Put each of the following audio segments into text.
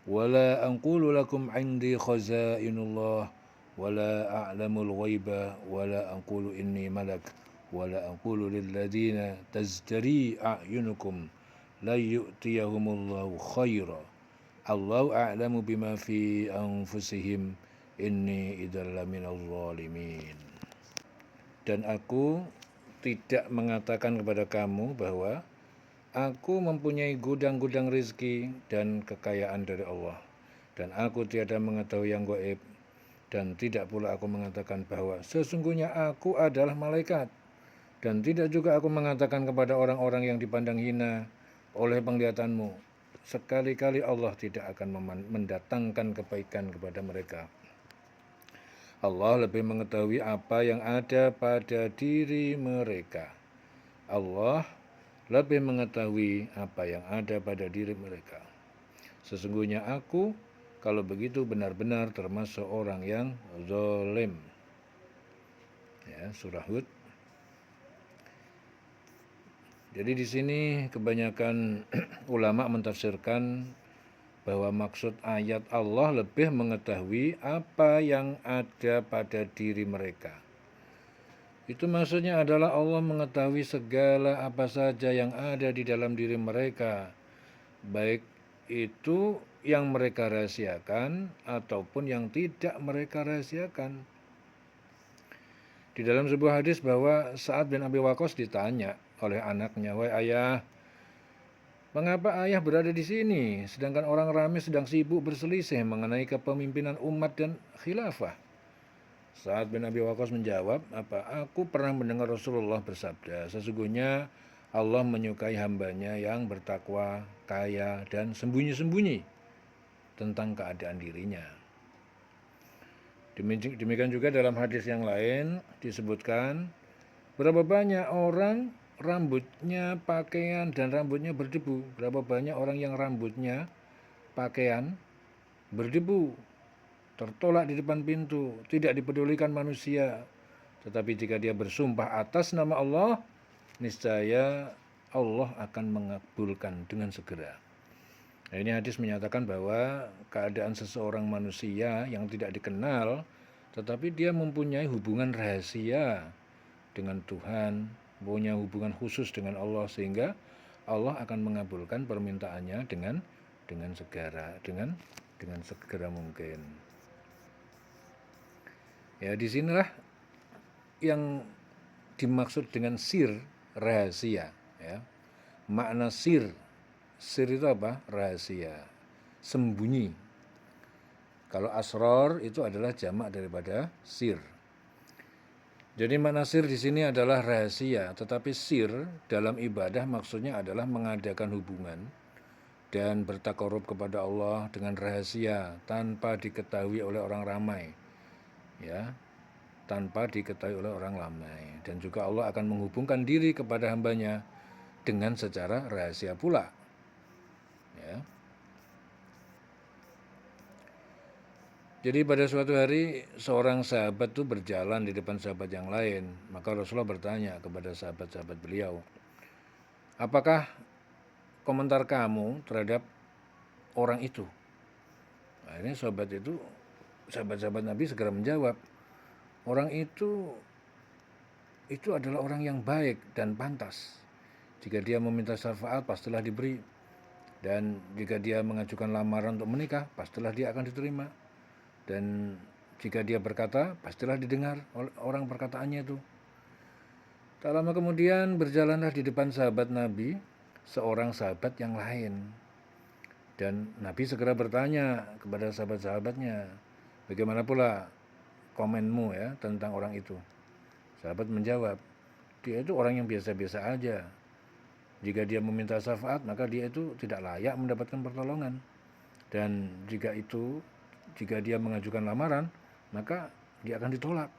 ولا أقول لكم عندي خزائن الله ولا أعلم الغيب ولا أقول إني ملك ولا أقول للذين تزدري أعينكم لن يؤتيهم الله خيرا الله أعلم بما في أنفسهم inni idzal laminaz zalimin. Dan aku tidak mengatakan kepada kamu bahwa aku mempunyai gudang-gudang rizki dan kekayaan dari Allah, dan aku tiada mengetahui yang gaib, dan tidak pula aku mengatakan bahwa sesungguhnya aku adalah malaikat, dan tidak juga aku mengatakan kepada orang-orang yang dipandang hina oleh penglihatanmu, sekali-kali Allah tidak akan mendatangkan kebaikan kepada mereka. Allah lebih mengetahui apa yang ada pada diri mereka. Allah lebih mengetahui apa yang ada pada diri mereka. Sesungguhnya aku, kalau begitu benar-benar termasuk orang yang zalim. Ya, surah Hud. Jadi di sini kebanyakan ulama mentafsirkan bahwa maksud ayat Allah lebih mengetahui apa yang ada pada diri mereka. Itu maksudnya adalah Allah mengetahui segala apa saja yang ada di dalam diri mereka, baik itu yang mereka rahasiakan ataupun yang tidak mereka rahasiakan. Di dalam sebuah hadis bahwa Sa'ad bin Abi Waqqas ditanya oleh anaknya, "Wahai ayah, mengapa ayah berada di sini, sedangkan orang ramai sedang sibuk berselisih mengenai kepemimpinan umat dan khilafah?" Sa'ad bin Abi Waqqas menjawab, "Aku pernah mendengar Rasulullah bersabda, sesungguhnya Allah menyukai hambanya yang bertakwa, kaya, dan sembunyi-sembunyi tentang keadaan dirinya." Demikian juga dalam hadis yang lain disebutkan, berapa banyak orang rambutnya, pakaian, dan rambutnya berdebu. Berapa banyak orang yang rambutnya, pakaian, berdebu, tertolak di depan pintu, tidak dipedulikan manusia. Tetapi jika dia bersumpah atas nama Allah, niscaya Allah akan mengabulkan dengan segera. Nah, ini hadis menyatakan bahwa keadaan seseorang manusia yang tidak dikenal, tetapi dia mempunyai hubungan rahasia dengan Tuhan, punya hubungan khusus dengan Allah, sehingga Allah akan mengabulkan permintaannya dengan segera mungkin. Ya, disinilah yang dimaksud dengan sir, rahasia. Ya. Makna sir itu apa? Rahasia, sembunyi. Kalau asror itu adalah jamak daripada sir. Jadi makna sir di sini adalah rahasia, tetapi sir dalam ibadah maksudnya adalah mengadakan hubungan dan bertakarub kepada Allah dengan rahasia tanpa diketahui oleh orang ramai. Ya, tanpa diketahui oleh orang ramai. Dan juga Allah akan menghubungkan diri kepada hambanya dengan secara rahasia pula. Ya. Jadi pada suatu hari seorang sahabat itu berjalan di depan sahabat yang lain. Maka Rasulullah bertanya kepada sahabat-sahabat beliau, "Apakah komentar kamu terhadap orang itu?" Akhirnya sahabat-sahabat Nabi segera menjawab, "Orang itu adalah orang yang baik dan pantas. Jika dia meminta syafaat, pastilah diberi. Dan jika dia mengajukan lamaran untuk menikah, pastilah dia akan diterima. Dan jika dia berkata, pastilah didengar oleh orang perkataannya itu." Tak lama kemudian berjalanlah di depan sahabat Nabi seorang sahabat yang lain. Dan Nabi segera bertanya kepada sahabat-sahabatnya, "Bagaimana pula komenmu ya tentang orang itu?" Sahabat menjawab, "Dia itu orang yang biasa-biasa aja. Jika dia meminta syafaat, maka dia itu tidak layak mendapatkan pertolongan. Dan jika dia mengajukan lamaran, maka dia akan ditolak.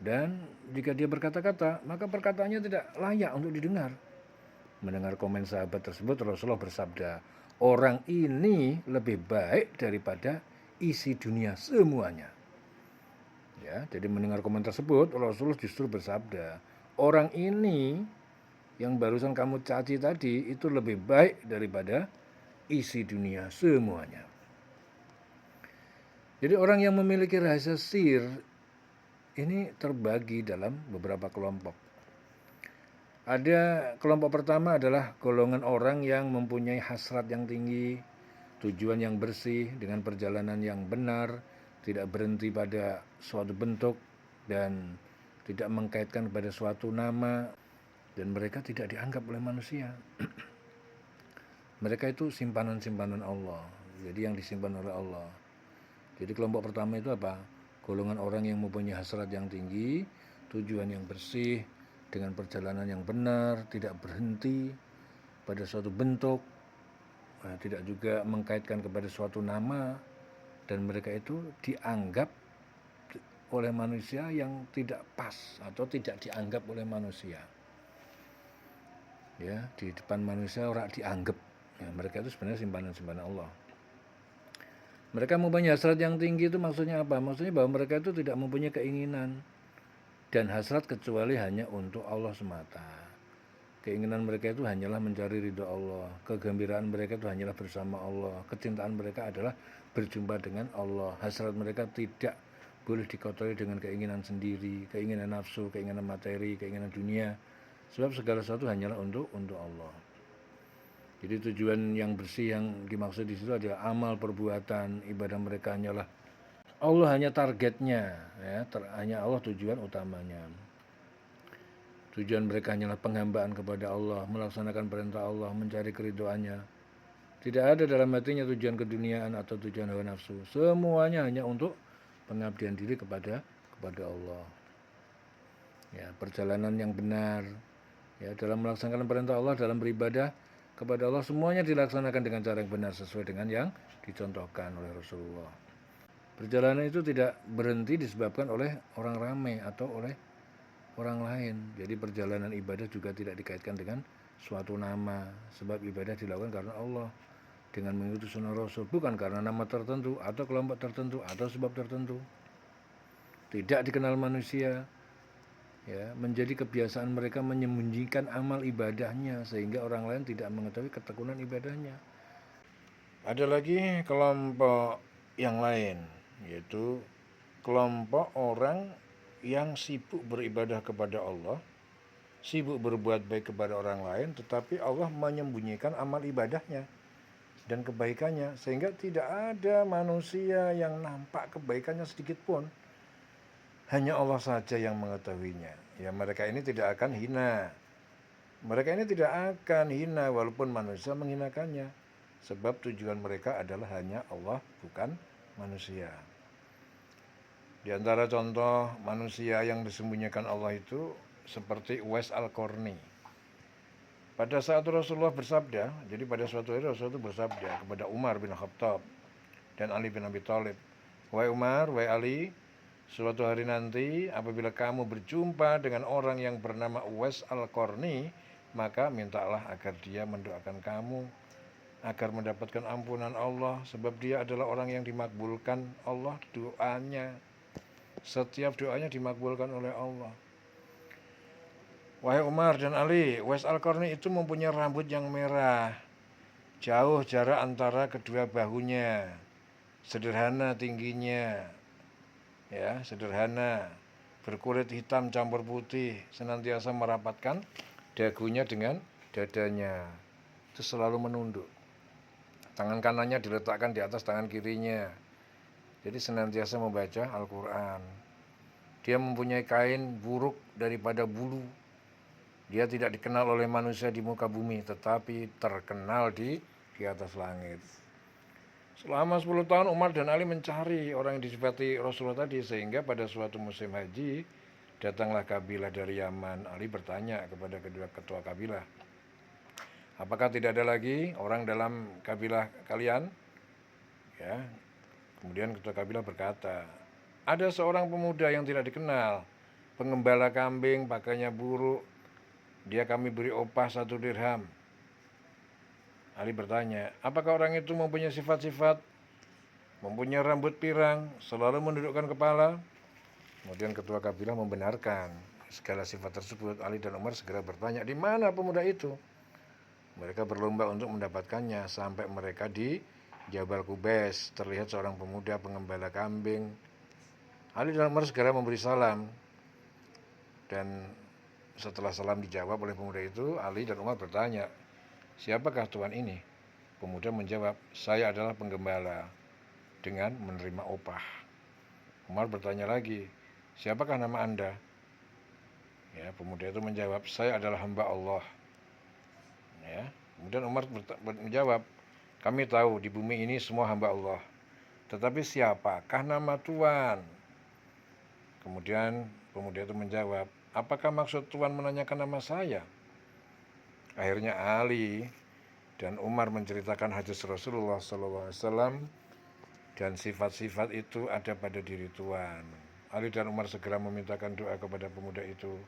Dan jika dia berkata-kata, maka perkataannya tidak layak untuk didengar." Mendengar komen sahabat tersebut, Rasulullah bersabda, "Orang ini lebih baik daripada isi dunia semuanya." Ya, jadi mendengar komen tersebut, Rasulullah justru bersabda, "Orang ini yang barusan kamu caci tadi itu lebih baik daripada isi dunia semuanya." Jadi orang yang memiliki rahasia sihir ini terbagi dalam beberapa kelompok. Ada kelompok pertama adalah golongan orang yang mempunyai hasrat yang tinggi, tujuan yang bersih dengan perjalanan yang benar, tidak berhenti pada suatu bentuk dan tidak mengkaitkan pada suatu nama, dan mereka tidak dianggap oleh manusia. Mereka itu simpanan-simpanan Allah, jadi yang disimpan oleh Allah. Jadi kelompok pertama itu apa? Golongan orang yang mempunyai hasrat yang tinggi, tujuan yang bersih, dengan perjalanan yang benar, tidak berhenti pada suatu bentuk, tidak juga mengkaitkan kepada suatu nama, dan mereka itu dianggap oleh manusia yang tidak pas atau tidak dianggap oleh manusia. Ya, di depan manusia orang dianggap. Ya, mereka itu sebenarnya simpanan-simpanan Allah. Mereka mempunyai hasrat yang tinggi itu maksudnya apa? Maksudnya bahwa mereka itu tidak mempunyai keinginan dan hasrat kecuali hanya untuk Allah semata. Keinginan mereka itu hanyalah mencari ridho Allah. Kegembiraan mereka itu hanyalah bersama Allah. Kecintaan mereka adalah berjumpa dengan Allah. Hasrat mereka tidak boleh dikotori dengan keinginan sendiri, keinginan nafsu, keinginan materi, keinginan dunia. Sebab segala sesuatu hanyalah untuk Allah. Jadi tujuan yang bersih yang dimaksud di situ adalah amal perbuatan, ibadah mereka hanyalah Allah hanya targetnya, ya, hanya Allah tujuan utamanya. Tujuan mereka hanyalah penghambaan kepada Allah, melaksanakan perintah Allah, mencari keridhoannya. Tidak ada dalam hatinya tujuan keduniaan atau tujuan hawa nafsu. Semuanya hanya untuk pengabdian diri kepada Allah. Ya, perjalanan yang benar, ya, dalam melaksanakan perintah Allah, dalam beribadah kepada Allah, semuanya dilaksanakan dengan cara yang benar sesuai dengan yang dicontohkan oleh Rasulullah. Perjalanan itu tidak berhenti disebabkan oleh orang ramai atau oleh orang lain. Jadi perjalanan ibadah juga tidak dikaitkan dengan suatu nama, sebab ibadah dilakukan karena Allah dengan mengikuti sunnah Rasul, bukan karena nama tertentu atau kelompok tertentu atau sebab tertentu. Tidak dikenal manusia, ya, menjadi kebiasaan mereka menyembunyikan amal ibadahnya sehingga orang lain tidak mengetahui ketekunan ibadahnya. Ada lagi kelompok yang lain, yaitu kelompok orang yang sibuk beribadah kepada Allah, sibuk berbuat baik kepada orang lain, tetapi Allah menyembunyikan amal ibadahnya dan kebaikannya, sehingga tidak ada manusia yang nampak kebaikannya sedikit pun. Hanya Allah saja yang mengetahuinya. Ya, mereka ini tidak akan hina. Mereka ini tidak akan hina walaupun manusia menghinakannya. Sebab tujuan mereka adalah hanya Allah, bukan manusia. Di antara contoh manusia yang disembunyikan Allah itu seperti Uwais Al-Qarni. Pada saat Rasulullah bersabda, jadi pada suatu hari Rasulullah itu bersabda kepada Umar bin Khattab dan Ali bin Abi Thalib, "Wahai Umar, wahai Ali, suatu hari nanti apabila kamu berjumpa dengan orang yang bernama Uwais Al-Qarni, maka mintalah agar dia mendoakan kamu agar mendapatkan ampunan Allah, sebab dia adalah orang yang dimakbulkan Allah doanya. Setiap doanya dimakbulkan oleh Allah." Wahai Umar dan Ali, Uwais Al-Qarni itu mempunyai rambut yang merah, jauh jarak antara kedua bahunya, sederhana tingginya, ya, sederhana, berkulit hitam campur putih, senantiasa merapatkan dagunya dengan dadanya, itu selalu menunduk. Tangan kanannya diletakkan di atas tangan kirinya. Jadi senantiasa membaca Al-Quran. Dia mempunyai kain buruk daripada bulu. Dia tidak dikenal oleh manusia di muka bumi, tetapi terkenal di atas langit. Selama 10 tahun Umar dan Ali mencari orang yang disifati Rasulullah tadi, sehingga pada suatu musim haji datanglah kabilah dari Yaman. Ali bertanya kepada kedua ketua kabilah, "Apakah tidak ada lagi orang dalam kabilah kalian?" Ya. Kemudian ketua kabilah berkata, "Ada seorang pemuda yang tidak dikenal, pengembala kambing, pakainya buruk. Dia kami beri upah 1 dirham." Ali bertanya, "Apakah orang itu mempunyai sifat-sifat? Mempunyai rambut pirang, selalu mendudukkan kepala?" Kemudian ketua kabilah membenarkan segala sifat tersebut. Ali dan Umar segera bertanya, "Di mana pemuda itu?" Mereka berlomba untuk mendapatkannya sampai mereka Jabal Qubais, terlihat seorang pemuda pengembala kambing. Ali dan Umar segera memberi salam, dan setelah salam dijawab oleh pemuda itu, Ali dan Umar bertanya, "Siapakah tuan ini?" Pemuda menjawab, "Saya adalah penggembala," dengan menerima upah. Umar bertanya lagi, "Siapakah nama Anda?" Ya, pemuda itu menjawab, "Saya adalah hamba Allah." Ya, kemudian Umar menjawab, "Kami tahu di bumi ini semua hamba Allah. Tetapi siapakah nama Tuan?" Kemudian pemuda itu menjawab, "Apakah maksud Tuan menanyakan nama saya?" Akhirnya Ali dan Umar menceritakan hadis Rasulullah SAW, dan sifat-sifat itu ada pada diri Tuan. Ali dan Umar segera memintakan doa kepada pemuda itu.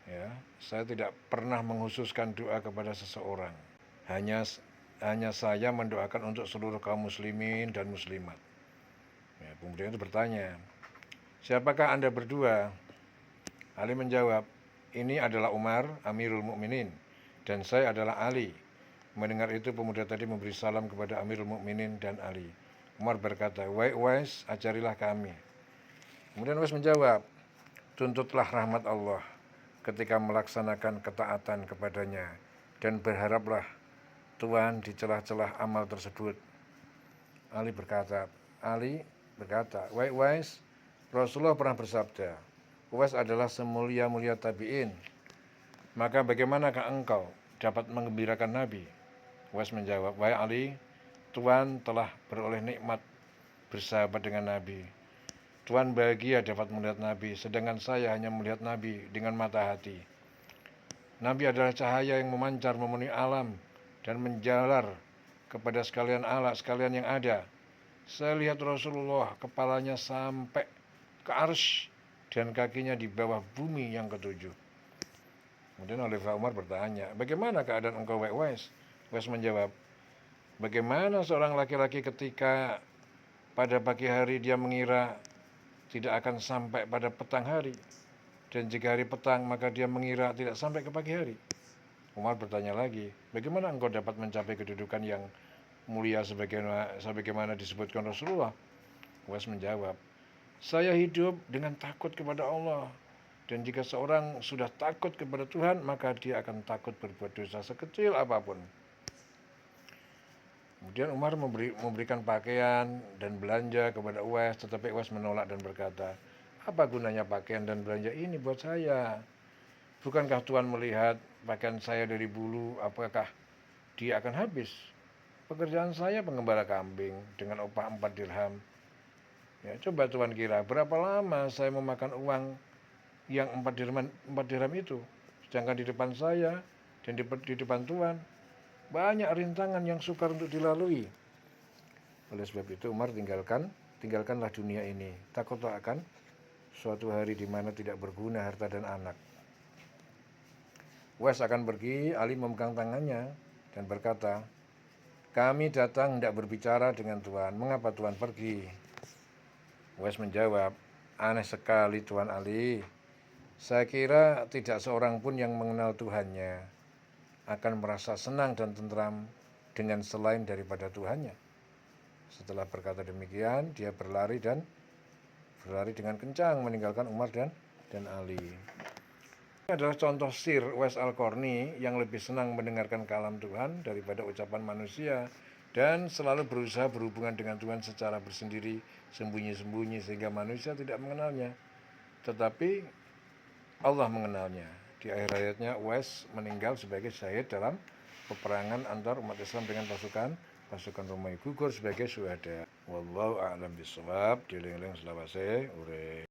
Ya, saya tidak pernah menghususkan doa kepada seseorang. Hanya saya mendoakan untuk seluruh kaum muslimin dan muslimat. Ya, pemuda itu bertanya, "Siapakah Anda berdua?" Ali menjawab, "Ini adalah Umar, Amirul Mukminin, dan saya adalah Ali." Mendengar itu, pemuda tadi memberi salam kepada Amirul Mukminin dan Ali. Umar berkata, "Wahai Uwais, ajarilah kami." Kemudian Uwais menjawab, "Tuntutlah rahmat Allah ketika melaksanakan ketaatan kepadanya, dan berharaplah Tuhan di celah-celah amal tersebut." Ali berkata, "Wahai Uwais, Rasulullah pernah bersabda, Uwais adalah semulia-mulia tabi'in. Maka bagaimanakah engkau dapat menggembirakan Nabi?" Uwais menjawab, "Wahai Ali, Tuhan telah beroleh nikmat bersahabat dengan Nabi. Tuhan bahagia dapat melihat Nabi, sedangkan saya hanya melihat Nabi dengan mata hati. Nabi adalah cahaya yang memancar memenuhi alam dan menjalar kepada sekalian yang ada. Saya lihat Rasulullah, kepalanya sampai ke arsy dan kakinya di bawah bumi yang ketujuh." Kemudian Khalifah Umar bertanya, "Bagaimana keadaan engkau, wahai Uwais?" Uwais menjawab, "Bagaimana seorang laki-laki ketika pada pagi hari dia mengira tidak akan sampai pada petang hari, dan jika hari petang maka dia mengira tidak sampai ke pagi hari." Umar bertanya lagi, "Bagaimana engkau dapat mencapai kedudukan yang mulia sebagaimana disebutkan Rasulullah?" Uwais menjawab, "Saya hidup dengan takut kepada Allah, dan jika seorang sudah takut kepada Tuhan, maka dia akan takut berbuat dosa sekecil apapun." Kemudian Umar memberikan pakaian dan belanja kepada Uwais, tetapi Uwais menolak dan berkata, "Apa gunanya pakaian dan belanja ini buat saya? Bukankah Tuhan melihat pakaian saya dari bulu, apakah dia akan habis? Pekerjaan saya pengembala kambing dengan upah 4 dirham. Ya, coba Tuhan kira berapa lama saya memakan uang yang 4 dirham itu, sedangkan di depan saya dan di depan Tuhan banyak rintangan yang sukar untuk dilalui. Oleh sebab itu Umar tinggalkanlah dunia ini. Takutlah akan suatu hari di mana tidak berguna harta dan anak." Uwais akan pergi, Ali memegang tangannya dan berkata, "Kami datang hendak berbicara dengan Tuhan. Mengapa Tuhan pergi?" Uwais menjawab, "Aneh sekali Tuan Ali. Saya kira tidak seorang pun yang mengenal Tuhannya akan merasa senang dan tentram dengan selain daripada Tuhannya." Setelah berkata demikian, dia berlari dengan kencang meninggalkan Umar dan Ali. Ini adalah contoh sir Uwais Al-Qarni yang lebih senang mendengarkan kalam Tuhan daripada ucapan manusia, dan selalu berusaha berhubungan dengan Tuhan secara bersendiri, sembunyi-sembunyi, sehingga manusia tidak mengenalnya. Tetapi Allah mengenalnya. Di akhir hayatnya Uwais meninggal sebagai syahid dalam peperangan antar umat Islam dengan pasukan Romawi, gugur sebagai syuhada. Wallahu a'lam bishawab. Dieling-eling selawase urip.